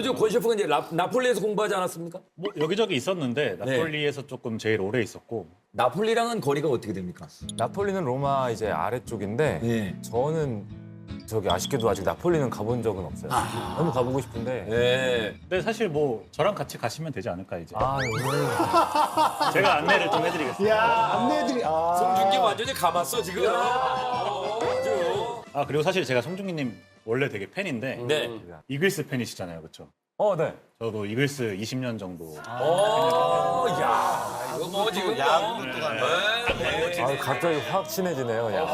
저 권 셰프가 이제 나폴리에서 공부하지 않았습니까? 뭐 여기저기 있었는데 나폴리에서 조금 제일 오래 있었고 나폴리랑은 거리가 어떻게 됩니까? 나폴리는 로마 이제 아래쪽인데 예. 저는 저기 아쉽게도 아직 나폴리는 가본 적은 없어요. 너무 가보고 싶은데. 예. 근데 사실 뭐 저랑 같이 가시면 되지 않을까 이제 아, 오늘 제가 안내를 좀 해드리겠습니다. 야, 안내들이. 아. 송중기 완전히 감았어 지금. 아주. 아 그리고 사실 제가 송중기님 원래 되게 팬인데 네. 이글스 팬이시잖아요, 그렇죠? 네. 저도 이글스 20년 정도. 야, 이거 뭐 지금 야구도 또 가네. 아, 갑자기 확 친해지네요. 야.